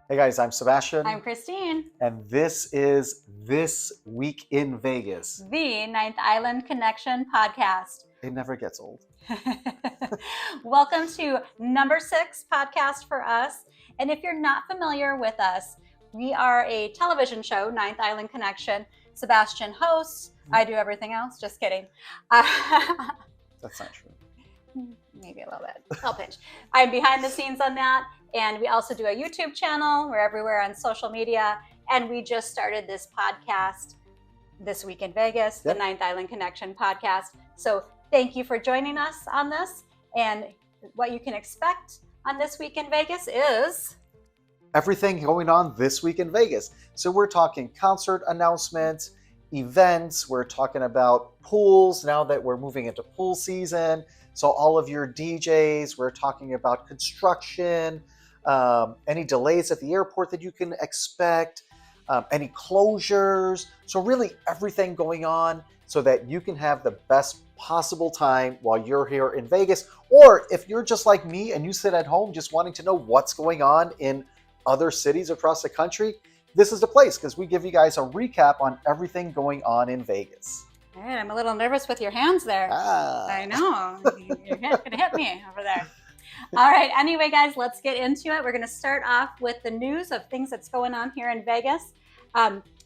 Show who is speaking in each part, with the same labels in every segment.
Speaker 1: Hey guys, I'm Sebastian.
Speaker 2: I'm Christine.
Speaker 1: And this is This Week in Vegas.
Speaker 2: The Ninth Island Connection podcast.
Speaker 1: It never gets old.
Speaker 2: Welcome to number 6 podcast for us. And if you're not familiar with us, we are a television show, Ninth Island Connection. Sebastian hosts. I do everything else. Just kidding.
Speaker 1: That's not true.
Speaker 2: Maybe a little bit. I'll pitch. I'm behind the scenes on that. And we also do a YouTube channel. We're everywhere on social media. And we just started this podcast, This Week in Vegas, the Ninth Island Connection podcast. So thank you for joining us on this. And what you can expect on This Week in Vegas is
Speaker 1: everything going on this week in Vegas. So we're talking concert announcements, events. We're talking about pools now that we're moving into pool season. So all of your DJs, we're talking about construction, any delays at the airport that you can expect, any closures. So really everything going on so that you can have the best possible time while you're here in Vegas. Or if you're just like me and you sit at home just wanting to know what's going on in other cities across the country, this is the place because we give you guys a recap on everything going on in Vegas.
Speaker 2: Hey, I'm a little nervous with your hands there. I know. You're going to hit me over there. All right. Anyway, guys, let's get into it. We're going to start off with the news of things that's going on here in Vegas.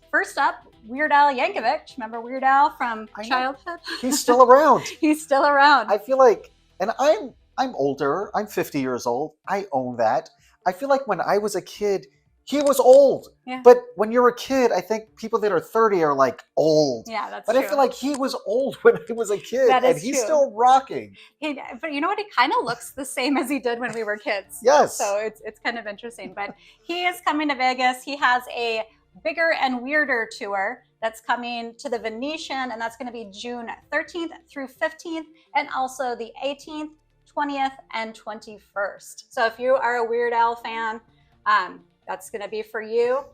Speaker 2: First up, Weird Al Yankovic. Remember Weird Al from childhood?
Speaker 1: He's still around.
Speaker 2: He's still around.
Speaker 1: I feel like, and I'm older. I'm 50 years old. I own that. I feel like when I was a kid, he was old.
Speaker 2: Yeah.
Speaker 1: But when you're a kid, I think people that are 30 are like old.
Speaker 2: Yeah, that's
Speaker 1: true. But I feel like he was old when I was a kid.
Speaker 2: That is
Speaker 1: and he's
Speaker 2: true.
Speaker 1: still rocking.
Speaker 2: But you know what? He kind of looks the same as he did when we were kids.
Speaker 1: Yes.
Speaker 2: So it's kind of interesting. But he is coming to Vegas. He has a bigger and weirder tour that's coming to the Venetian, and that's going to be June 13th through 15th, and also the 18th, 20th, and 21st. So if you are a Weird Al fan, that's going to be for you.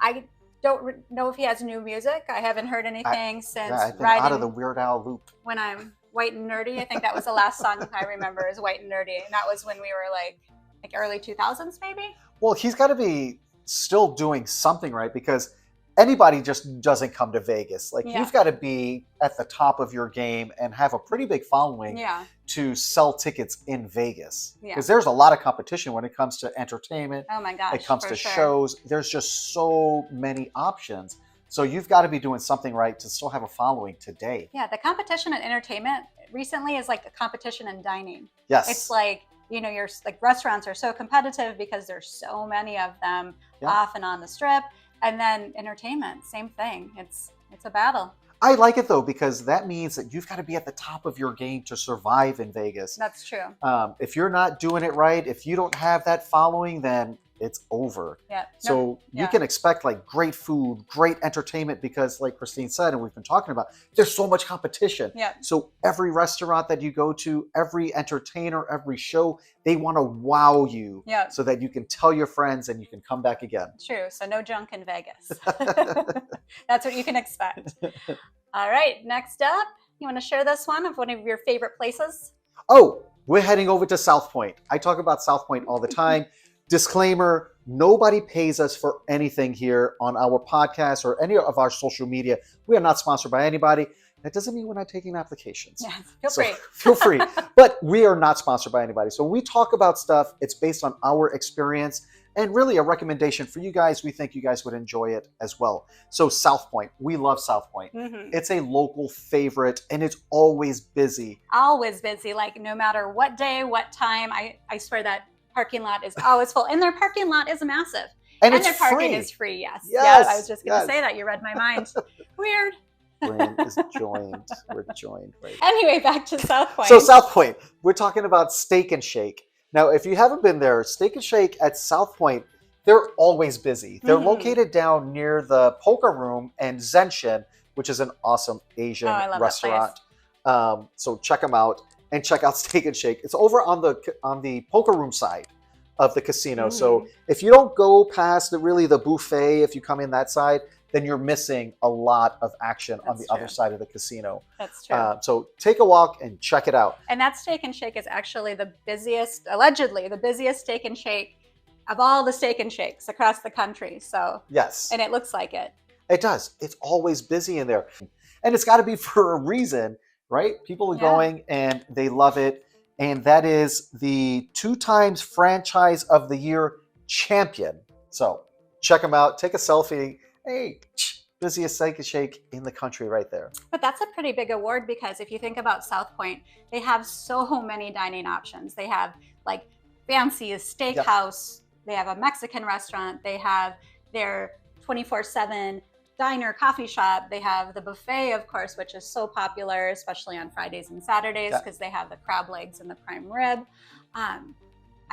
Speaker 2: I don't know if he has new music. I haven't heard anything since
Speaker 1: I've been
Speaker 2: Riding
Speaker 1: out of the Weird Al loop.
Speaker 2: When I'm White and Nerdy. I think that was the last song I remember is White and Nerdy. And that was when we were like early 2000s maybe?
Speaker 1: Well, he's got to be still doing something, right? Because anybody just doesn't come to Vegas. Like you've got to be at the top of your game and have a pretty big following to sell tickets in Vegas. Because there's a lot of competition when it comes to entertainment.
Speaker 2: Oh my gosh.
Speaker 1: It comes to shows. There's just so many options. So you've got to be doing something right to still have a following today.
Speaker 2: Yeah, the competition in entertainment recently is like a competition in dining.
Speaker 1: Yes.
Speaker 2: It's like, your like restaurants are so competitive because there's so many of them off and on the strip. And then entertainment, same thing. It's a battle.
Speaker 1: I like it though, because that means that you've got to be at the top of your game to survive in Vegas.
Speaker 2: That's true.
Speaker 1: If you're not doing it right, if you don't have that following, then it's over.
Speaker 2: Yeah.
Speaker 1: So you can expect like great food, great entertainment, because like Christine said, and we've been talking about, there's so much competition.
Speaker 2: Yeah.
Speaker 1: So every restaurant that you go to, every entertainer, every show, they want to wow you so that you can tell your friends and you can come back again.
Speaker 2: True. So no junk in Vegas. That's what you can expect. All right. Next up, you want to share this one of your favorite places?
Speaker 1: Oh, we're heading over to South Point. I talk about South Point all the time. Disclaimer, nobody pays us for anything here on our podcast or any of our social media. We are not sponsored by anybody. That doesn't mean we're not taking applications.
Speaker 2: Yeah, feel free.
Speaker 1: Feel free. But we are not sponsored by anybody. So when we talk about stuff, it's based on our experience and really a recommendation for you guys. We think you guys would enjoy it as well. So South Point, we love South Point. Mm-hmm. It's a local favorite and it's always busy.
Speaker 2: Always busy, like no matter what day, what time. I swear that parking lot is always full. And their parking lot is massive. And their parking is free, yes. Yeah, I was just going to say that. You read my mind. Weird.
Speaker 1: Brain is joined. We're joined. Right.
Speaker 2: Anyway, back to South Point.
Speaker 1: So South Point, we're talking about Steak and Shake. Now, if you haven't been there, Steak and Shake at South Point, they're always busy. They're located down near the Poker Room and Zenshin, which is an awesome Asian restaurant. So check them out. And check out Steak and Shake. It's over on the Poker Room side of the casino. So if you don't go past the buffet, if you come in that side, then you're missing a lot of action on the other side of the casino.
Speaker 2: That's true.
Speaker 1: So take a walk and check it out.
Speaker 2: And that Steak and Shake is actually allegedly the busiest Steak and Shake of all the Steak and Shakes across the country. So
Speaker 1: Yes.
Speaker 2: and it looks like it.
Speaker 1: It does. It's always busy in there. And it's got to be for a reason, right? People are going and they love it. And that is the 2 times Franchise of the Year champion. So check them out. Take a selfie. Hey, busiest Steak and Shake in the country right there.
Speaker 2: But that's a pretty big award because if you think about South Point, they have so many dining options. They have like fancy steakhouse. They have a Mexican restaurant. They have their 24/7 diner, coffee shop. They have the buffet, of course, which is so popular, especially on Fridays and Saturdays because they have the crab legs and the prime rib.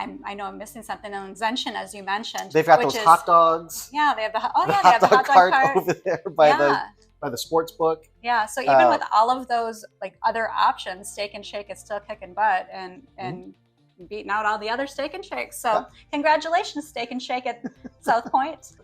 Speaker 2: I know I'm missing something on Zention, as you mentioned.
Speaker 1: They've got those hot dogs.
Speaker 2: Yeah, they have the
Speaker 1: hot
Speaker 2: dog cart
Speaker 1: over there by the sports book.
Speaker 2: Yeah, so even with all of those like other options, Steak and Shake is still kicking butt and beating out all the other Steak and Shakes. So congratulations, Steak and Shake at South Point.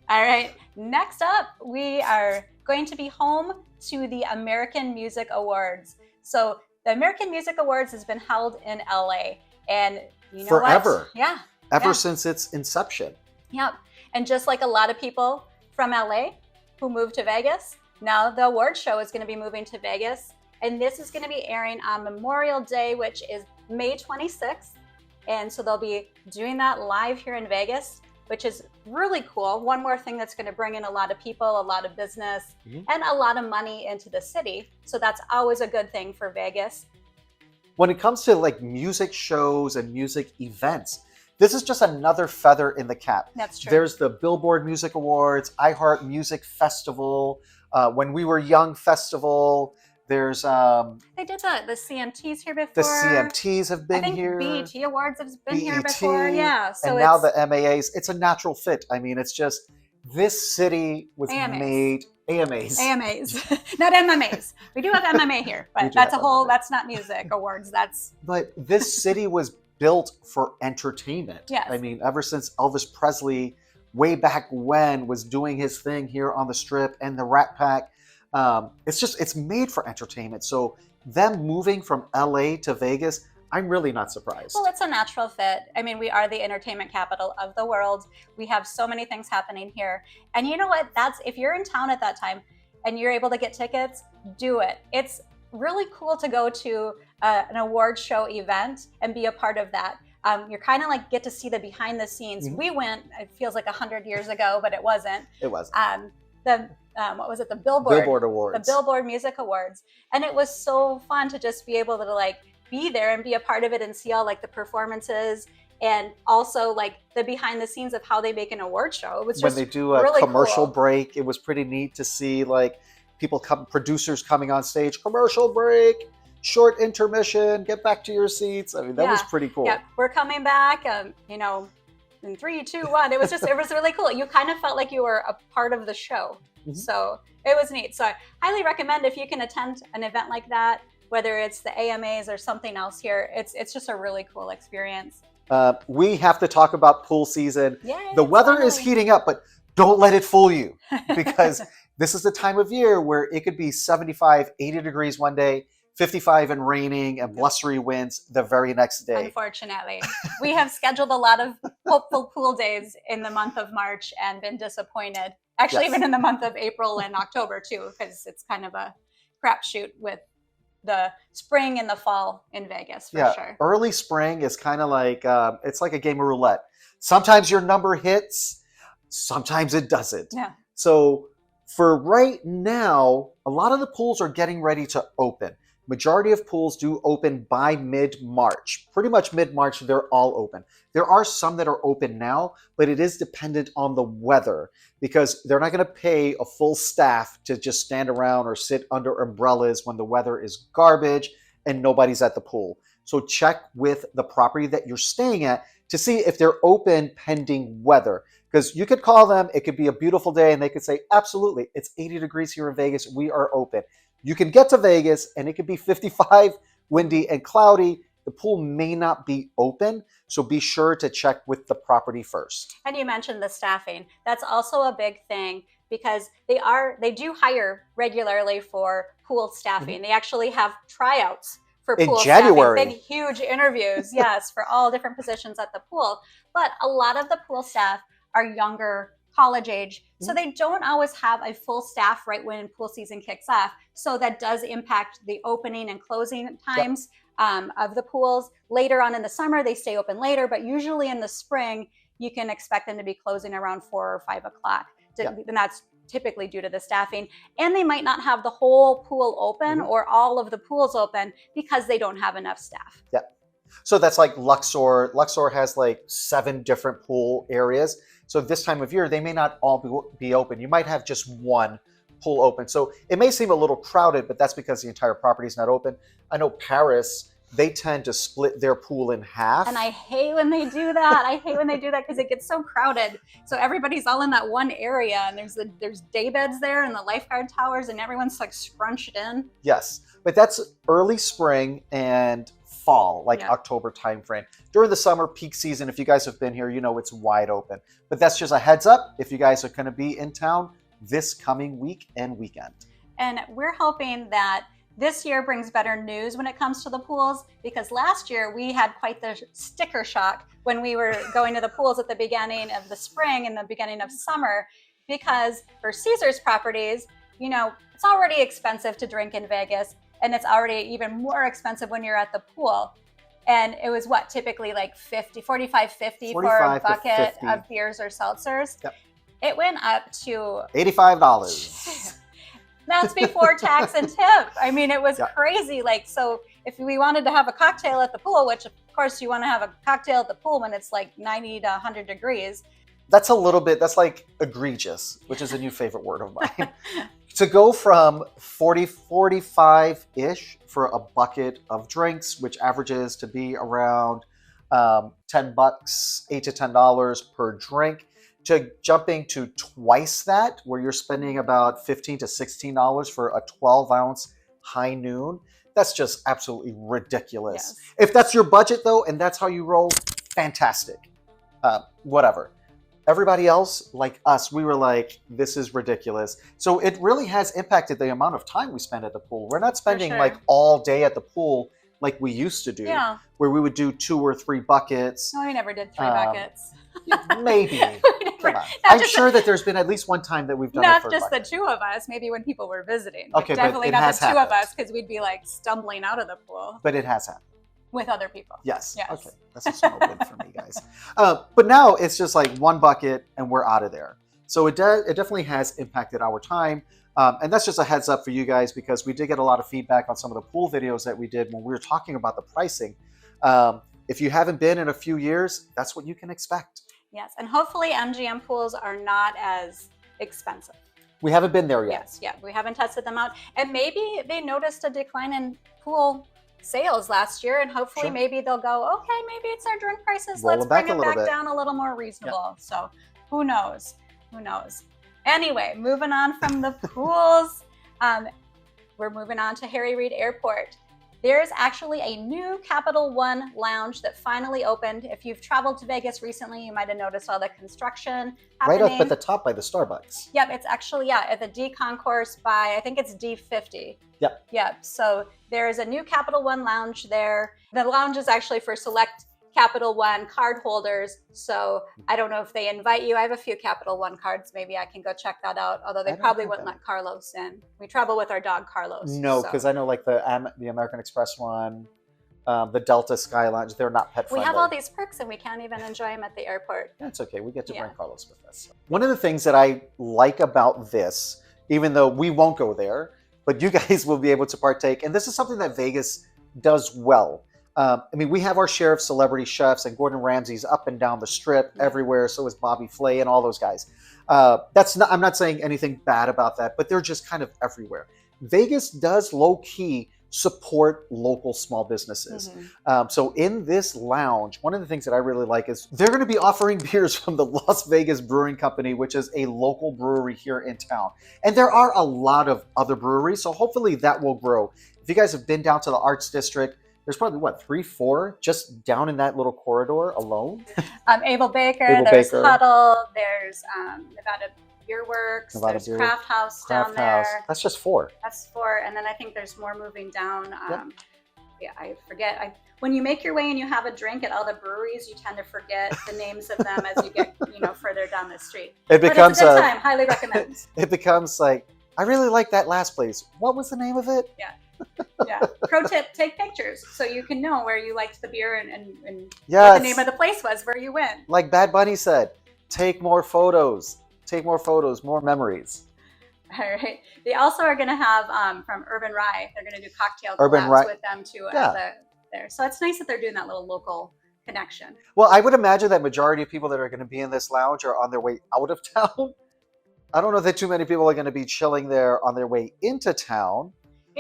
Speaker 2: All right, next up, we are going to be home to the American Music Awards. So the American Music Awards has been held in LA, and you know
Speaker 1: forever.
Speaker 2: Yeah.
Speaker 1: Ever since its inception.
Speaker 2: Yep. And just like a lot of people from LA who moved to Vegas, now the award show is going to be moving to Vegas. And this is going to be airing on Memorial Day, which is May 26th. And so they'll be doing that live here in Vegas, which is really cool. One more thing that's going to bring in a lot of people, a lot of business, and a lot of money into the city. So that's always a good thing for Vegas.
Speaker 1: When it comes to like music shows and music events, this is just another feather in the cap.
Speaker 2: That's true.
Speaker 1: There's the Billboard Music Awards, iHeart Music Festival, When We Were Young Festival. There's
Speaker 2: they did the CMTs here before.
Speaker 1: The CMTs have been here.
Speaker 2: BET Awards has been here before. Yeah. So
Speaker 1: and now the MAAs. It's a natural fit. I mean, it's just this city was made AMAs.
Speaker 2: Not MMAs. We do have MMA here, but that's that's not music awards.
Speaker 1: But this city was built for entertainment.
Speaker 2: Yes.
Speaker 1: I mean, ever since Elvis Presley, way back when, was doing his thing here on the Strip and the Rat Pack, it's made for entertainment. So them moving from LA to Vegas, I'm really not surprised.
Speaker 2: Well, it's a natural fit. I mean, we are the entertainment capital of the world. We have so many things happening here. And you know what? If you're in town at that time and you're able to get tickets, do it. It's really cool to go to an award show event and be a part of that. You're kind of like get to see the behind the scenes. We went, it feels like 100 years ago, but it wasn't.
Speaker 1: It wasn't.
Speaker 2: What was it? The Billboard
Speaker 1: Awards.
Speaker 2: The Billboard Music Awards. And it was so fun to just be able to like be there and be a part of it and see all like the performances and also like the behind the scenes of how they make an award show. It was just
Speaker 1: when they do a
Speaker 2: really
Speaker 1: commercial
Speaker 2: cool.
Speaker 1: break, it was pretty neat to see like producers coming on stage, commercial break, short intermission, get back to your seats. I mean, that was pretty cool.
Speaker 2: Yeah, we're coming back, in 3, 2, 1. It was really cool. You kind of felt like you were a part of the show. So it was neat. So I highly recommend if you can attend an event like that, whether it's the AMAs or something else here, it's just a really cool experience.
Speaker 1: We have to talk about pool season.
Speaker 2: Yay,
Speaker 1: the weather is heating up, but don't let it fool you because this is the time of year where it could be 75, 80 degrees one day, 55 and raining and blustery winds the very next day.
Speaker 2: Unfortunately, we have scheduled a lot of hopeful pool days in the month of March and been disappointed. Actually, even in the month of April and October too, because it's kind of a crapshoot with the spring and the fall in Vegas for sure.
Speaker 1: Early spring is kind of like, it's like a game of roulette. Sometimes your number hits, sometimes it doesn't.
Speaker 2: Yeah.
Speaker 1: So for right now, a lot of the pools are getting ready to open. Majority of pools do open by mid-March. Pretty much mid-March, they're all open. There are some that are open now, but it is dependent on the weather because they're not going to pay a full staff to just stand around or sit under umbrellas when the weather is garbage and nobody's at the pool. So check with the property that you're staying at to see if they're open pending weather. Because you could call them, it could be a beautiful day, and they could say, absolutely, it's 80 degrees here in Vegas, we are open. You can get to Vegas and it could be 55, windy and cloudy. The pool may not be open, so be sure to check with the property first.
Speaker 2: And you mentioned the staffing. That's also a big thing because they do hire regularly for pool staffing. They actually have tryouts for
Speaker 1: In
Speaker 2: pool
Speaker 1: January.
Speaker 2: staffing. Big, huge interviews, yes, for all different positions at the pool. But a lot of the pool staff are younger, college age, so they don't always have a full staff right when pool season kicks off. So that does impact the opening and closing times of the pools. Later on in the summer, they stay open later, but usually in the spring, you can expect them to be closing around 4 or 5 o'clock. And that's typically due to the staffing. And they might not have the whole pool open or all of the pools open because they don't have enough staff.
Speaker 1: Yeah. So that's like Luxor. Luxor has like 7 different pool areas. So this time of year, they may not all be open. You might have just one pool open. So it may seem a little crowded, but that's because the entire property is not open. I know Paris, they tend to split their pool in half.
Speaker 2: And I hate when they do that. I hate when they do that because it gets so crowded. So everybody's all in that one area, and there's day beds there and the lifeguard towers, and everyone's like scrunched in.
Speaker 1: Yes, but that's early spring and fall, like October timeframe. During the summer peak season, if you guys have been here, you know it's wide open. But that's just a heads up if you guys are going to be in town this coming week and weekend.
Speaker 2: And we're hoping that this year brings better news when it comes to the pools, because last year we had quite the sticker shock when we were going to the pools at the beginning of the spring and the beginning of summer, because for Caesars properties, you know, it's already expensive to drink in Vegas, and it's already even more expensive when you're at the pool. And it was what, typically like $45.50 for a bucket of beers or seltzers.
Speaker 1: Yep.
Speaker 2: It went up to
Speaker 1: $85.
Speaker 2: That's before tax and tip. I mean, it was crazy. Like, so if we wanted to have a cocktail at the pool, which of course you want to have a cocktail at the pool when it's like 90 to 100 degrees.
Speaker 1: That's a little bit, that's like egregious, which is a new favorite word of mine. To go from 45-ish for a bucket of drinks, which averages to be around $10, $8 to $10 per drink, to jumping to twice that, where you're spending about $15 to $16 for a 12-ounce high noon. That's just absolutely ridiculous.
Speaker 2: Yes.
Speaker 1: If that's your budget, though, and that's how you roll, fantastic. Whatever. Everybody else, like us, we were like, this is ridiculous. So it really has impacted the amount of time we spend at the pool. We're not spending like all day at the pool like we used to do, where we would do 2 or 3 buckets.
Speaker 2: No, we never did 3 buckets.
Speaker 1: Maybe. Come on. I'm sure that there's been at least one time that we've done
Speaker 2: not
Speaker 1: it for
Speaker 2: just
Speaker 1: bucket.
Speaker 2: the 2 of us, maybe when people were visiting.
Speaker 1: Okay,
Speaker 2: definitely
Speaker 1: but it
Speaker 2: not
Speaker 1: has
Speaker 2: the 2 of
Speaker 1: happened.
Speaker 2: us, because we'd be like stumbling out of the pool.
Speaker 1: But it has happened.
Speaker 2: With other people.
Speaker 1: Yes. Okay. That's a small win for me, guys. But now it's just like 1 bucket and we're out of there. So it definitely has impacted our time. And that's just a heads up for you guys, because we did get a lot of feedback on some of the pool videos that we did when we were talking about the pricing. If you haven't been in a few years, that's what you can expect.
Speaker 2: Yes. And hopefully MGM pools are not as expensive.
Speaker 1: We haven't been there yet.
Speaker 2: Yes. Yeah. We haven't tested them out. And maybe they noticed a decline in pool sales last year, and hopefully maybe they'll go, okay, maybe it's our drink prices. Let's bring them back down a little more reasonable. So who knows? Who knows? Anyway, moving on from the pools, we're moving on to Harry Reid Airport. There's actually a new Capital One lounge that finally opened. If you've traveled to Vegas recently, you might have noticed all the construction happening.
Speaker 1: Right up at the top by the Starbucks.
Speaker 2: Yep, it's actually, at the D concourse by, I think it's D50.
Speaker 1: Yep.
Speaker 2: Yep, so there's a new Capital One lounge there. The lounge is actually for select Capital One card holders. So I don't know if they invite you. I have a few Capital One cards. Maybe I can go check that out. Although they probably wouldn't let Carlos in. We travel with our dog Carlos.
Speaker 1: No, because I know like the American Express one, the Delta Sky Lounge, they're not pet friendly.
Speaker 2: We have all these perks and we can't even enjoy them at the airport.
Speaker 1: That's okay. We get to bring Carlos with us. One of the things that I like about this, even though we won't go there, but you guys will be able to partake, and this is something that Vegas does well. I mean, we have our share of celebrity chefs, and Gordon Ramsay's up and down the strip everywhere. So is Bobby Flay and all those guys. I'm not saying anything bad about that, but they're just kind of everywhere. Vegas does low key support local small businesses. So in this lounge, one of the things that I really like is they're going to be offering beers from the Las Vegas Brewing Company, which is a local brewery here in town. And there are a lot of other breweries, so hopefully that will grow. If you guys have been down to the Arts District, there's probably, 3, 4 just down in that little corridor alone?
Speaker 2: Able Baker, there's Huddle, there's Nevada Beer Works, there's Craft House down there.
Speaker 1: That's just 4.
Speaker 2: That's 4, and then I think there's more moving down. I forget. When you make your way and you have a drink at all the breweries, you tend to forget the names of them as you get, further down the street.
Speaker 1: It becomes
Speaker 2: but it's a good time. Highly recommend.
Speaker 1: It becomes like, I really like that last place. What was the name of it?
Speaker 2: Yeah. Yeah. Pro tip: take pictures so you can know where you liked the beer and
Speaker 1: Yeah,
Speaker 2: what the name of the place was where you went.
Speaker 1: Like Bad Bunny said, take more photos. Take more photos, more memories.
Speaker 2: All right. They also are going to have from Urban Rye. They're going to do cocktail
Speaker 1: Urban
Speaker 2: collabs
Speaker 1: Rye.
Speaker 2: with them too.
Speaker 1: Yeah.
Speaker 2: There. So it's nice that they're doing that little local connection.
Speaker 1: Well, I would imagine that majority of people that are going to be in this lounge are on their way out of town. I don't know that too many people are going to be chilling there on their way into town.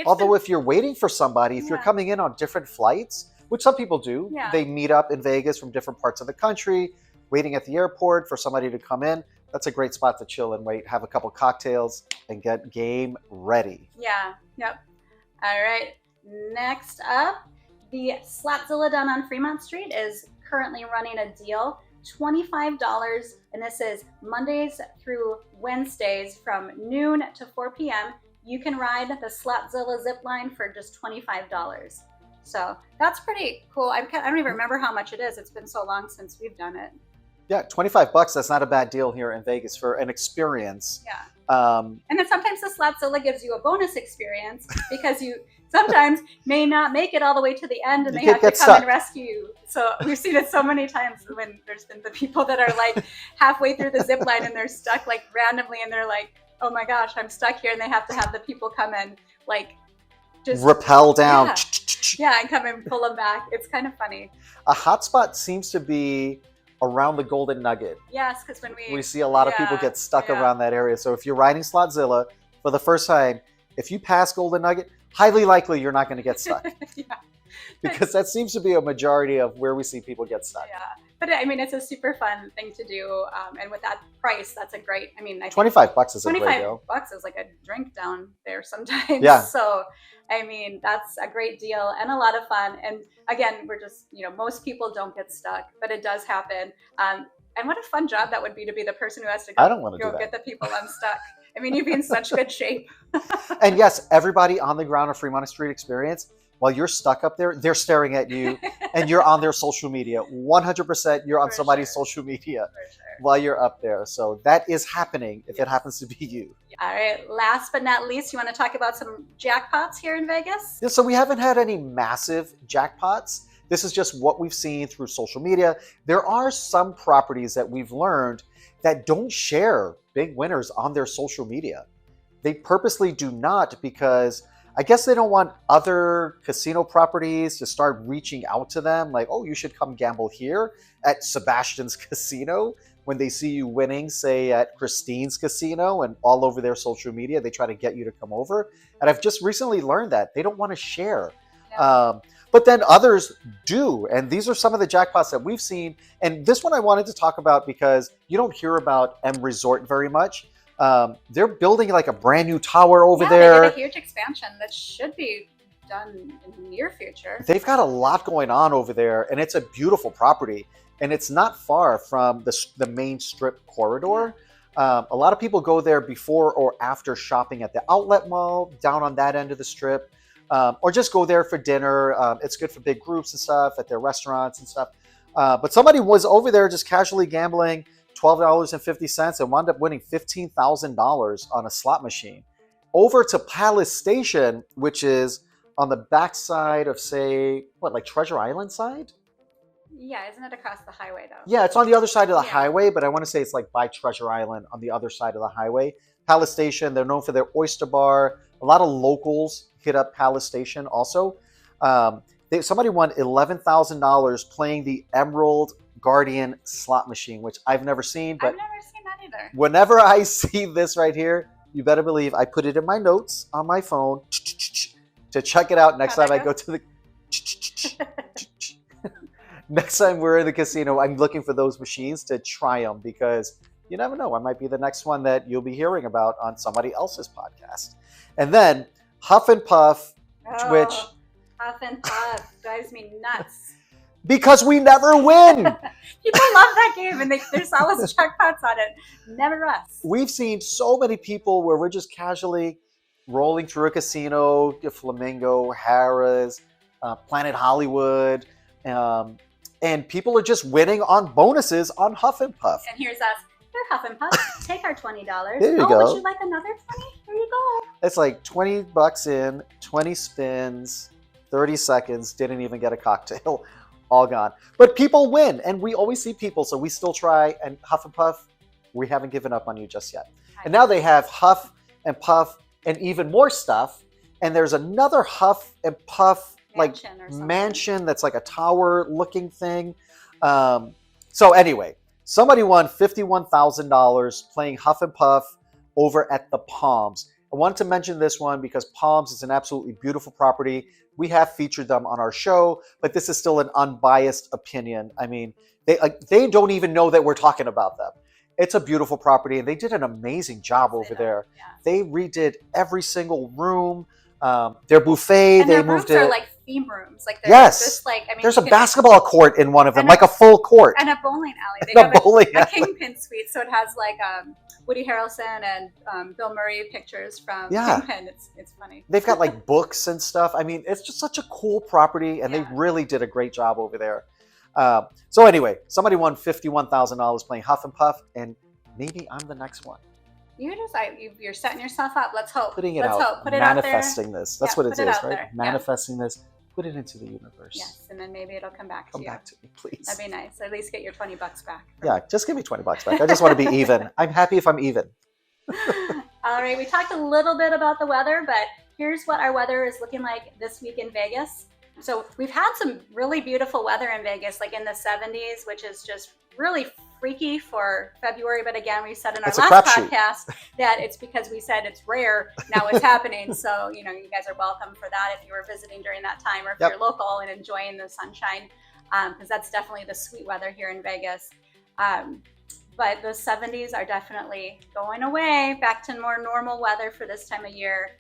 Speaker 1: Although if you're waiting for somebody, if you're coming in on different flights, which some people do, they meet up in Vegas from different parts of the country, waiting at the airport for somebody to come in. That's a great spot to chill and wait, have a couple cocktails, and get game ready.
Speaker 2: Yeah. Yep. All right. Next up, the Slotzilla down on Fremont Street is currently running a deal, $25, and this is Mondays through Wednesdays from noon to 4 p.m. You can ride the Slotzilla zip line for just $25. So that's pretty cool. I don't even remember how much it is. It's been so long since we've done it.
Speaker 1: Yeah, $25. That's not a bad deal here in Vegas for an experience.
Speaker 2: Yeah. And then sometimes the Slotzilla gives you a bonus experience because you sometimes may not make it all the way to the end and they have to come and rescue you. So we've seen it so many times when there's been the people that are like halfway through the zip line and they're stuck like randomly and they're like, oh my gosh, I'm stuck here. And they have to have the people come and like just
Speaker 1: rappel down.
Speaker 2: Yeah, and come and pull them back. It's kind of funny.
Speaker 1: A hot spot seems to be around the Golden Nugget.
Speaker 2: Yes, because when we
Speaker 1: see a lot of people get stuck around that area. So if you're riding Slotzilla for the first time, if you pass Golden Nugget, highly likely you're not going to get stuck. Because that seems to be a majority of where we see people get stuck.
Speaker 2: Yeah, but I mean, it's a super fun thing to do, and with that price, that's a great. I mean,
Speaker 1: $25 is a great deal.
Speaker 2: $25 is like a drink down there sometimes.
Speaker 1: Yeah.
Speaker 2: So, I mean, that's a great deal and a lot of fun. And again, we're just most people don't get stuck, but it does happen. And what a fun job that would be to be the person who has to go get the people unstuck. I mean, you'd be in such good shape.
Speaker 1: And yes, everybody on the ground of Fremont Street Experience, while you're stuck up there, they're staring at you and you're on their social media. 100% you're on somebody's social media while you're up there. So that is happening if it happens to be you.
Speaker 2: All right. Last but not least, you want to talk about some jackpots here in Vegas?
Speaker 1: Yeah, so we haven't had any massive jackpots. This is just what we've seen through social media. There are some properties that we've learned that don't share big winners on their social media. They purposely do not because I guess they don't want other casino properties to start reaching out to them like, oh, you should come gamble here at Sebastian's Casino when they see you winning, say, at Christine's Casino and all over their social media. They try to get you to come over. And I've just recently learned that they don't want to share. Yeah. But then others do. And these are some of the jackpots that we've seen. And this one I wanted to talk about because you don't hear about M Resort very much. They're building like a brand new tower over there.
Speaker 2: They did a huge expansion that should be done in the near future.
Speaker 1: They've got a lot going on over there, and it's a beautiful property. And it's not far from the main strip corridor. A lot of people go there before or after shopping at the outlet mall down on that end of the strip, or just go there for dinner. It's good for big groups and stuff at their restaurants and stuff. But somebody was over there just casually gambling $12.50 and wound up winning $15,000 on a slot machine. Over to Palace Station, which is on the backside of, say, like Treasure Island side?
Speaker 2: Yeah, isn't it across the highway, though?
Speaker 1: Yeah, it's on the other side of the highway, but I want to say it's like by Treasure Island on the other side of the highway. Palace Station, they're known for their oyster bar. A lot of locals hit up Palace Station also. Somebody won $11,000 playing the Emerald Guardian slot machine, which I've never seen. But
Speaker 2: I've never seen that either.
Speaker 1: Whenever I see this right here, you better believe I put it in my notes on my phone to check it out next time I go to the... Next time we're in the casino, I'm looking for those machines to try them because you never know. I might be the next one that you'll be hearing about on somebody else's podcast. And then Huff and Puff, which...
Speaker 2: Huff and Puff drives me nuts.
Speaker 1: Because we never win.
Speaker 2: People love that game and there's always jackpots on it. Never us.
Speaker 1: We've seen so many people where we're just casually rolling through a casino, Flamingo, Harrah's, Planet Hollywood. And people are just winning on bonuses on Huff and Puff.
Speaker 2: And here's us. Here, Huff and Puff, take our $20.
Speaker 1: There you
Speaker 2: oh,
Speaker 1: go.
Speaker 2: would you like another 20? There you go.
Speaker 1: It's like 20 bucks in, 20 spins, 30 seconds, didn't even get a cocktail, all gone. But people win, and we always see people, so we still try. And Huff and Puff, we haven't given up on you just yet. And now they have Huff and Puff and even more stuff. And there's another Huff and Puff mansion that's like a tower looking thing. So anyway, somebody won $51,000 playing Huff and Puff over at the Palms. I wanted to mention this one because Palms is an absolutely beautiful property. We have featured them on our show, but this is still an unbiased opinion. I mean, they don't even know that we're talking about them. It's a beautiful property, and they did an amazing job over there. Yeah. They redid every single room. Their buffet,
Speaker 2: and
Speaker 1: they
Speaker 2: their
Speaker 1: moved
Speaker 2: rooms
Speaker 1: it.
Speaker 2: are like theme rooms. Like
Speaker 1: yes, there's a basketball court in one of them, like a full court,
Speaker 2: and a bowling alley. They have a Kingpin suite, so it has like Woody Harrelson and Bill Murray pictures from Kingpin. It's funny.
Speaker 1: They've got like books and stuff. I mean, it's just such a cool property, and they really did a great job over there. So anyway, somebody won $51,000 playing Huff and Puff, and maybe I'm the next one.
Speaker 2: You're setting yourself up. Let's hope.
Speaker 1: Putting it
Speaker 2: Let's
Speaker 1: out.
Speaker 2: Hope. Put it
Speaker 1: manifesting
Speaker 2: out there.
Speaker 1: this. That's what it is, right?
Speaker 2: There.
Speaker 1: Manifesting this. Put it into the universe.
Speaker 2: Yes, and then maybe it'll come back to you.
Speaker 1: Come back to me, please.
Speaker 2: That'd be nice. At least get your $20 back.
Speaker 1: Yeah, just give me $20 back. I just want to be even. I'm happy if I'm even.
Speaker 2: All right, we talked a little bit about the weather, but here's what our weather is looking like this week in Vegas. So we've had some really beautiful weather in Vegas, like in the 70s, which is just really freaky for February. But again, we said in our last podcast that it's because we said it's rare. Now it's happening. So, you guys are welcome for that if you were visiting during that time, or if you're local and enjoying the sunshine, because that's definitely the sweet weather here in Vegas. But the 70s are definitely going away, back to more normal weather for this time of year.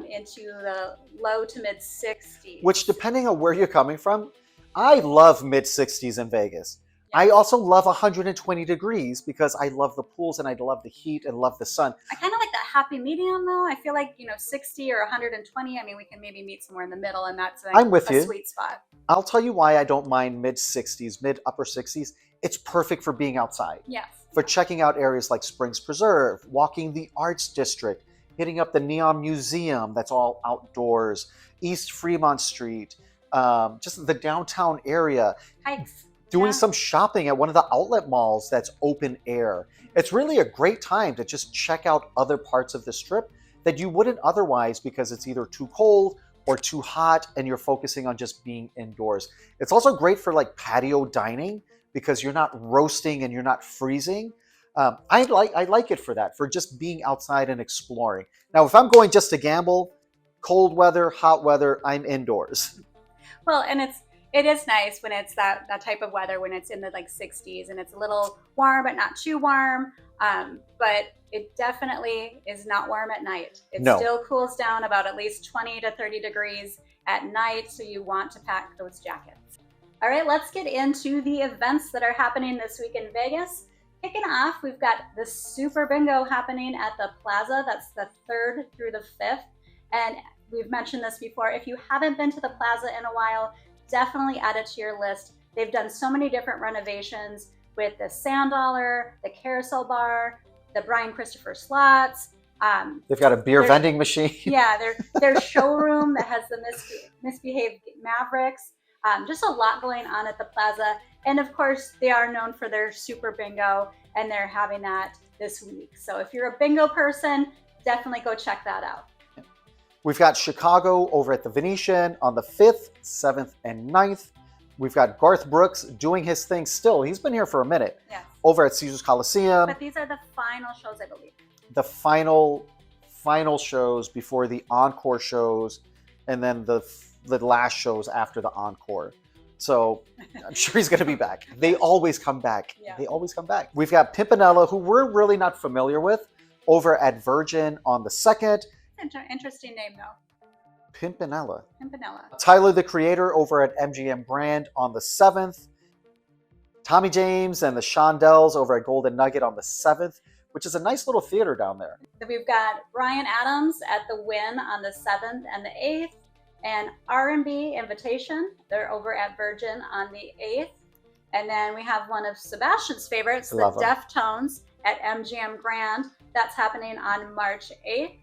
Speaker 2: Into the low to mid 60s.
Speaker 1: Which, depending on where you're coming from, I love mid 60s in Vegas. Yeah. I also love 120 degrees because I love the pools and I love the heat and love the sun.
Speaker 2: I kind of like that happy medium though. I feel like, 60 or 120. I mean, we can maybe meet somewhere in the middle, and that's
Speaker 1: I'm with you.
Speaker 2: Sweet spot.
Speaker 1: I'll tell you why I don't mind mid 60s, mid upper 60s. It's perfect for being outside.
Speaker 2: Yes.
Speaker 1: For checking out areas like Springs Preserve, walking the Arts District, hitting up the Neon Museum, that's all outdoors, East Fremont Street, just the downtown area.
Speaker 2: Hikes.
Speaker 1: Doing some shopping at one of the outlet malls that's open air. It's really a great time to just check out other parts of the Strip that you wouldn't otherwise because it's either too cold or too hot and you're focusing on just being indoors. It's also great for like patio dining because you're not roasting and you're not freezing. I like it for that, for just being outside and exploring. Now, if I'm going just to gamble, cold weather, hot weather, I'm indoors.
Speaker 2: Well, and it is nice when it's that type of weather, when it's in the like 60s and it's a little warm but not too warm. But it definitely is not warm at night. It still cools down about at least 20 to 30 degrees at night, so you want to pack those jackets. All right, let's get into the events that are happening this week in Vegas. Kicking off, we've got the Super Bingo happening at the Plaza. That's the 3rd through the 5th. And we've mentioned this before. If you haven't been to the Plaza in a while, definitely add it to your list. They've done so many different renovations with the Sand Dollar, the Carousel Bar, the Brian Christopher Slots.
Speaker 1: They've got a beer vending machine.
Speaker 2: Yeah, their showroom that has the misbehaved Mavericks. Just a lot going on at the Plaza. And of course, they are known for their Super Bingo, and they're having that this week. So if you're a bingo person, definitely go check that out.
Speaker 1: We've got Chicago over at the Venetian on the 5th, 7th, and 9th. We've got Garth Brooks doing his thing still. He's been here for a minute.
Speaker 2: Yes.
Speaker 1: Over at Caesars Coliseum.
Speaker 2: But these are the final shows, I believe.
Speaker 1: The final shows before the encore shows, and then the last shows after the encore. So I'm sure he's going to be back. They always come back. Yeah. They always come back. We've got Pimpinella, who we're really not familiar with, over at Virgin on the 2nd.
Speaker 2: Interesting name, though.
Speaker 1: Pimpinella.
Speaker 2: Pimpinella.
Speaker 1: Tyler, the Creator, over at MGM Grand on the 7th. Tommy James and the Shondells over at Golden Nugget on the 7th, which is a nice little theater down there.
Speaker 2: So we've got Bryan Adams at the CWIN on the 7th and the 8th. and R&B Invitation. They're over at Virgin on the 8th. And then we have one of Sebastian's favorites, the Deftones at MGM Grand. That's happening on March 8th.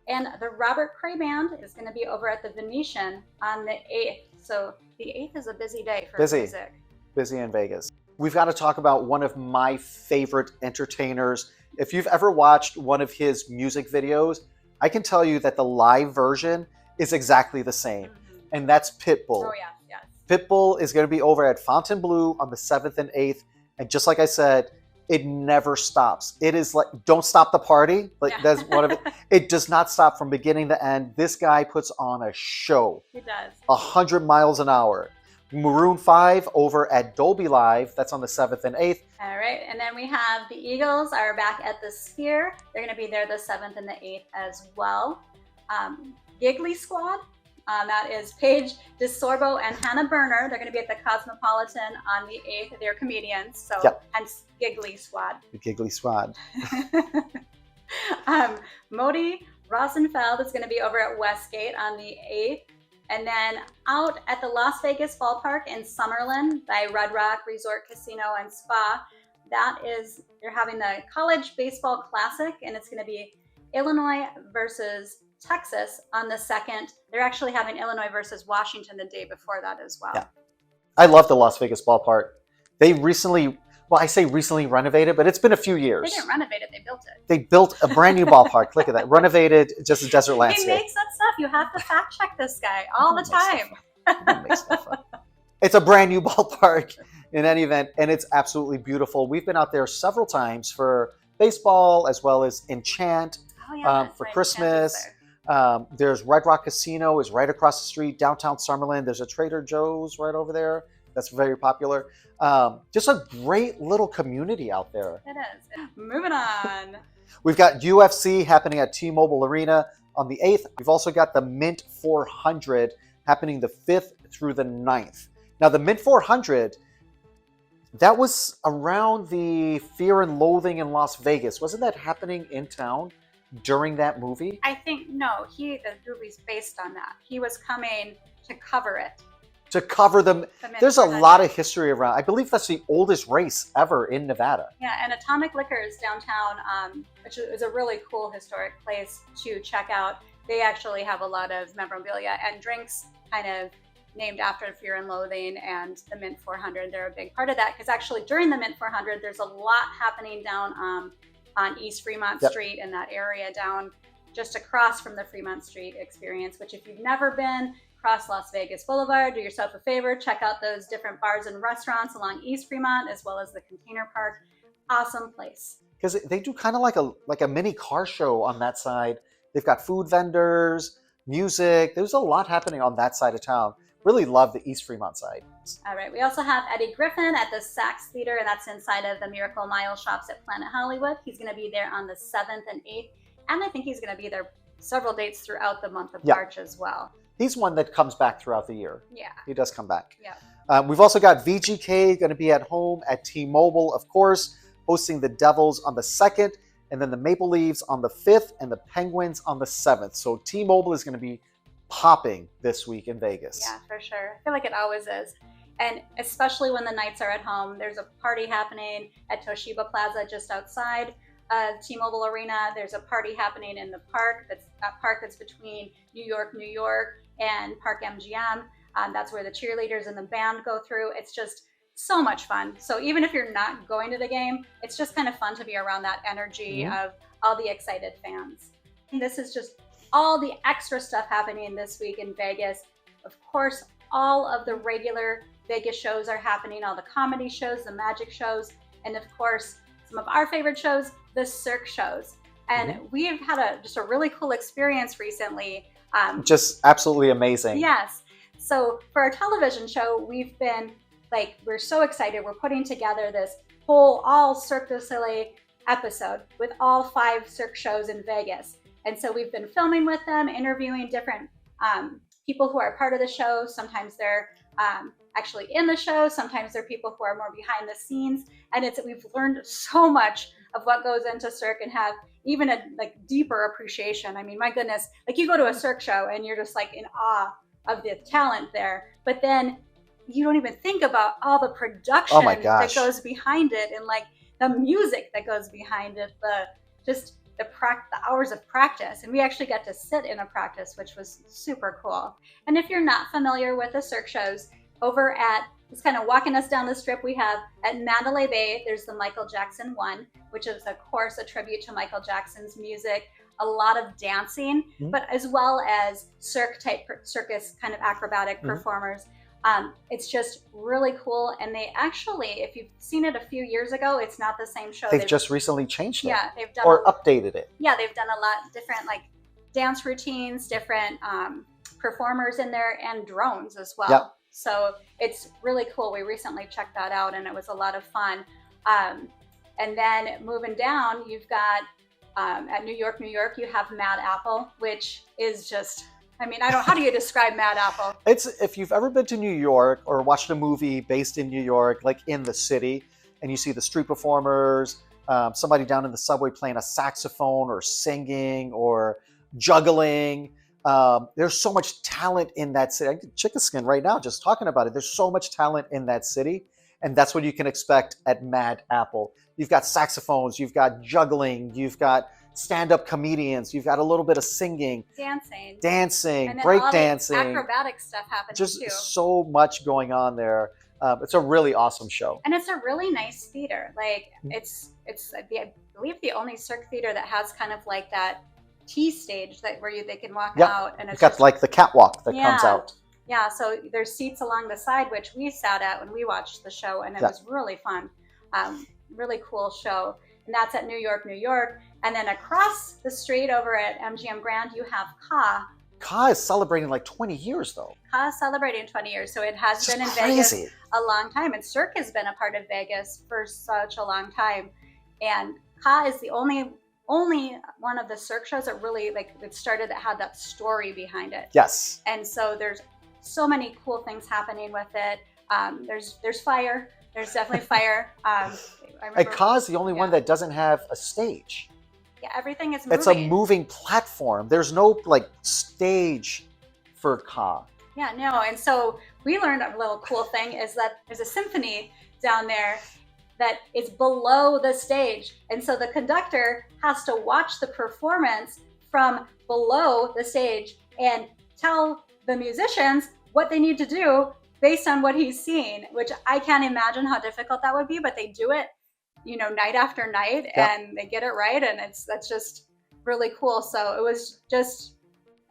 Speaker 2: And the Robert Cray Band is going to be over at the Venetian on the 8th. So the 8th is a busy day for music.
Speaker 1: Busy in Vegas. We've got to talk about one of my favorite entertainers. If you've ever watched one of his music videos, I can tell you that the live version is exactly the same. And that's Pitbull.
Speaker 2: Oh, yeah. Yes.
Speaker 1: Pitbull is going to be over at Fontainebleau on the 7th and 8th. And just like I said, it never stops. It is like, don't stop the party. Like that's one of it. It does not stop from beginning to end. This guy puts on a show.
Speaker 2: He does.
Speaker 1: 100 miles an hour. Maroon 5 over at Dolby Live. That's on the 7th and 8th.
Speaker 2: All right. And then we have the Eagles are back at the Sphere. They're going to be there the 7th and the 8th as well. Giggly Squad. That is Paige DeSorbo and Hannah Berner. They're going to be at the Cosmopolitan on the 8th. They're comedians, so hence Giggly Squad.
Speaker 1: The Giggly Squad.
Speaker 2: Modi Rosenfeld is going to be over at Westgate on the 8th. And then out at the Las Vegas Ballpark in Summerlin by Red Rock Resort Casino and Spa, they're having the College Baseball Classic, and it's going to be Illinois versus Texas on the 2nd. They're actually having Illinois versus Washington the day before that as well.
Speaker 1: Yeah. I love the Las Vegas Ballpark. They recently, I say recently renovated, but it's been a few years.
Speaker 2: They didn't renovate it, they built it.
Speaker 1: They built a brand new ballpark. Look at that. Renovated, just a desert landscape.
Speaker 2: He makes that stuff. You have to fact check this guy all the time.
Speaker 1: It's a brand new ballpark in any event, and it's absolutely beautiful. We've been out there several times for baseball as well as Enchant for Christmas. There's Red Rock Casino is right across the street, downtown Summerlin. There's a Trader Joe's right over there. That's very popular. Just a great little community out there.
Speaker 2: It is. Moving on.
Speaker 1: We've got UFC happening at T-Mobile Arena on the 8th. We've also got the Mint 400 happening the 5th through the 9th. Now, the Mint 400, that was around the Fear and Loathing in Las Vegas. Wasn't that happening in town during that movie?
Speaker 2: I think, no. The movie's based on that. He was coming to cover it.
Speaker 1: To cover them. There's a lot of history around. I believe that's the oldest race ever in Nevada.
Speaker 2: Yeah, and Atomic Liquors downtown, which is a really cool historic place to check out. They actually have a lot of memorabilia and drinks kind of named after Fear and Loathing and the Mint 400. They're a big part of that because actually during the Mint 400, there's a lot happening down on East Fremont Street in that area down just across from the Fremont Street experience, which if you've never been, cross Las Vegas Boulevard, do yourself a favor, check out those different bars and restaurants along East Fremont as well as the Container Park. Awesome place.
Speaker 1: Because they do kind of like a mini car show on that side. They've got food vendors, music. There's a lot happening on that side of town. Really love the East Fremont side.
Speaker 2: All right. We also have Eddie Griffin at the Saks Theater, and that's inside of the Miracle Mile shops at Planet Hollywood. He's going to be there on the 7th and 8th, and I think he's going to be there several dates throughout the month of March as well.
Speaker 1: He's one that comes back throughout the year.
Speaker 2: Yeah.
Speaker 1: He does come back.
Speaker 2: Yeah.
Speaker 1: We've also got VGK going to be at home at T-Mobile, of course, hosting the Devils on the 2nd, and then the Maple Leafs on the 5th, and the Penguins on the 7th. So T-Mobile is going to be popping this week in Vegas.
Speaker 2: Yeah, for sure. I feel like it always is. And especially when the Knights are at home, there's a party happening at Toshiba Plaza just outside T-Mobile Arena. There's a party happening in the park. That's between New York, and Park MGM. That's where the cheerleaders and the band go through. It's just so much fun. So even if you're not going to the game, it's just kind of fun to be around that energy of all the excited fans. And this is just all the extra stuff happening this week in Vegas. Of course, all of the regular Vegas shows are happening, all the comedy shows, the magic shows, and of course, some of our favorite shows, the Cirque shows. And we've had just a really cool experience recently.
Speaker 1: Just absolutely amazing.
Speaker 2: Yes. So for our television show, we've been we're so excited. We're putting together this whole all Cirque du Soleil episode with all 5 Cirque shows in Vegas. And so we've been filming with them, interviewing different people who are part of the show. Sometimes they're actually in the show. Sometimes they're people who are more behind the scenes. And we've learned so much of what goes into Cirque and have even a deeper appreciation. I mean, my goodness, you go to a Cirque show and you're just in awe of the talent there. But then you don't even think about all the production that goes behind it, and like the music that goes behind it, the hours of practice. And we actually got to sit in a practice, which was super cool. And if you're not familiar with the Cirque shows, over at, just kind of walking us down the strip, we have at Mandalay Bay, there's the Michael Jackson one, which is of course a tribute to Michael Jackson's music, a lot of dancing, but as well as circus kind of acrobatic performers. It's just really cool. And they actually, if you've seen it a few years ago, it's not the same show.
Speaker 1: They've just recently changed it.
Speaker 2: Yeah, they've done
Speaker 1: updated it.
Speaker 2: Yeah, they've done a lot different like dance routines, different performers in there, and drones as well. Yep. So it's really cool. We recently checked that out, and it was a lot of fun. And then moving down, you've got at New York, you have Mad Apple, which is just, I mean, how do you describe Mad Apple?
Speaker 1: If you've ever been to New York or watched a movie based in New York, like in the city, and you see the street performers, somebody down in the subway playing a saxophone or singing or juggling, there's so much talent in that city. I get chicken skin right now just talking about it. There's so much talent in that city, and that's what you can expect at Mad Apple. You've got saxophones, you've got juggling, you've got stand-up comedians, you've got a little bit of singing, dancing, break dancing,
Speaker 2: acrobatic stuff happening
Speaker 1: just
Speaker 2: too.
Speaker 1: So much going on there. It's a really awesome show,
Speaker 2: and it's a really nice theater. Like it's I believe the only Cirque theater that has kind of like that T stage where they can walk out, and it's
Speaker 1: got like the catwalk that comes out.
Speaker 2: Yeah, so there's seats along the side, which we sat at when we watched the show, and it was really fun. Really cool show. And that's at New York. And then across the street over at MGM Grand, you have Ka.
Speaker 1: Ka is celebrating like 20 years, though.
Speaker 2: Ka is celebrating 20 years, so it has been in Vegas a long time. And Cirque has been a part of Vegas for such a long time. And Ka is the only one of the Cirque shows that really it started that had that story behind it.
Speaker 1: Yes.
Speaker 2: And so there's so many cool things happening with it. There's fire. There's definitely fire.
Speaker 1: And Ka is the only one that doesn't have a stage.
Speaker 2: Yeah, everything is moving.
Speaker 1: It's a moving platform. There's no stage for Ka.
Speaker 2: Yeah, no. And so we learned a little cool thing is that there's a symphony down there that is below the stage. And so the conductor has to watch the performance from below the stage and tell the musicians what they need to do based on what he's seeing, which I can't imagine how difficult that would be, but they do it, night after night, and they get it right. And that's just really cool. So it was just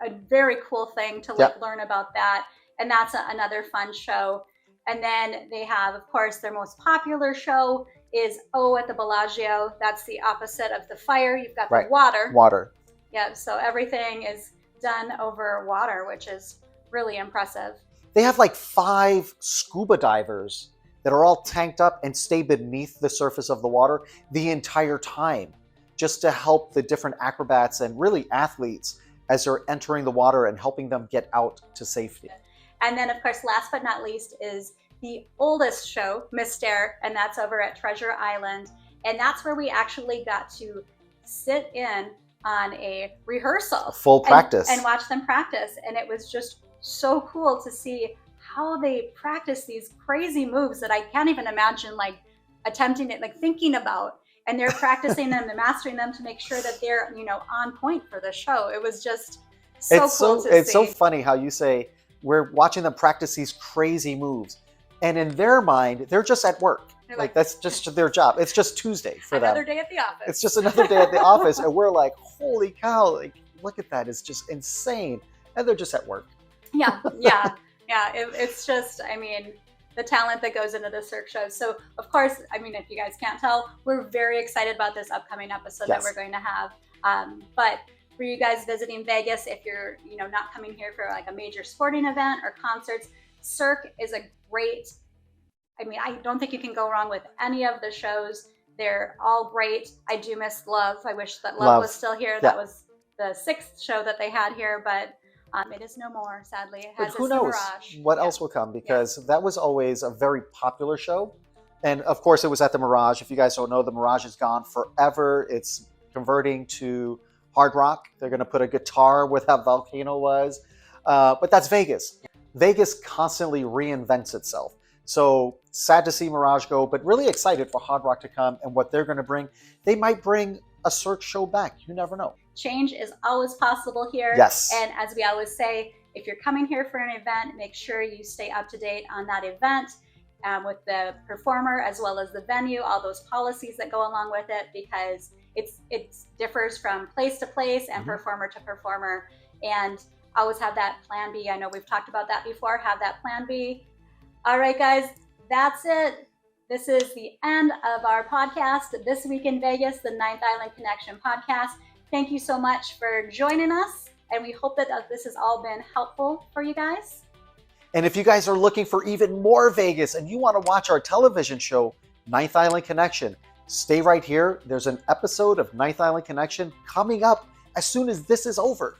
Speaker 2: a very cool thing to learn about that. And that's another fun show. And then they have, of course, their most popular show is at the Bellagio. That's the opposite of the fire. You've got the water. Yeah, so everything is done over water, which is really impressive.
Speaker 1: They have 5 scuba divers that are all tanked up and stay beneath the surface of the water the entire time, just to help the different acrobats and really athletes as they're entering the water and helping them get out to safety.
Speaker 2: And then, of course, last but not least is the oldest show, Mystère, and that's over at Treasure Island. And that's where we actually got to sit in on a rehearsal.
Speaker 1: A full practice.
Speaker 2: And watch them practice. And it was just so cool to see how they practice these crazy moves that I can't even imagine attempting it, thinking about. And they're practicing them, they're mastering them to make sure that they're, on point for the show. It was just so cool to see.
Speaker 1: It's so funny how you say we're watching them practice these crazy moves. And in their mind, they're just at work. That's just their job. It's just Tuesday for them.
Speaker 2: Another day at the office.
Speaker 1: It's just another day at the office. And we're like, holy cow, look at that. It's just insane. And they're just at work.
Speaker 2: Yeah. It's just, the talent that goes into the Cirque shows. So, of course, if you guys can't tell, we're very excited about this upcoming episode that we're going to have. But for you guys visiting Vegas, if you're, not coming here for a major sporting event or concerts, Cirque is a great, I don't think you can go wrong with any of the shows. They're all great. I do miss Love. I wish that Love was still here. That was the 6th show that they had here, but it is no more, sadly. It has
Speaker 1: who knows what else will come, because that was always a very popular show. And of course, it was at the Mirage. If you guys don't know, the Mirage is gone forever. It's converting to Hard Rock. They're going to put a guitar where that volcano was. But that's Vegas. Vegas constantly reinvents itself. So sad to see Mirage go, but really excited for Hard Rock to come and what they're going to bring. They might bring a Cirque show back. You never know.
Speaker 2: Change is always possible here.
Speaker 1: Yes.
Speaker 2: And as we always say, if you're coming here for an event, make sure you stay up to date on that event with the performer as well as the venue, all those policies that go along with it, because it differs from place to place and performer to performer. And always have that plan B. I know we've talked about that before. Have that plan B. All right, guys, that's it. This is the end of our podcast, This Week in Vegas, the Ninth Island Connection podcast. Thank you so much for joining us, and we hope that this has all been helpful for you guys.
Speaker 1: And if you guys are looking for even more Vegas and you want to watch our television show, Ninth Island Connection, stay right here. There's an episode of Ninth Island Connection coming up as soon as this is over.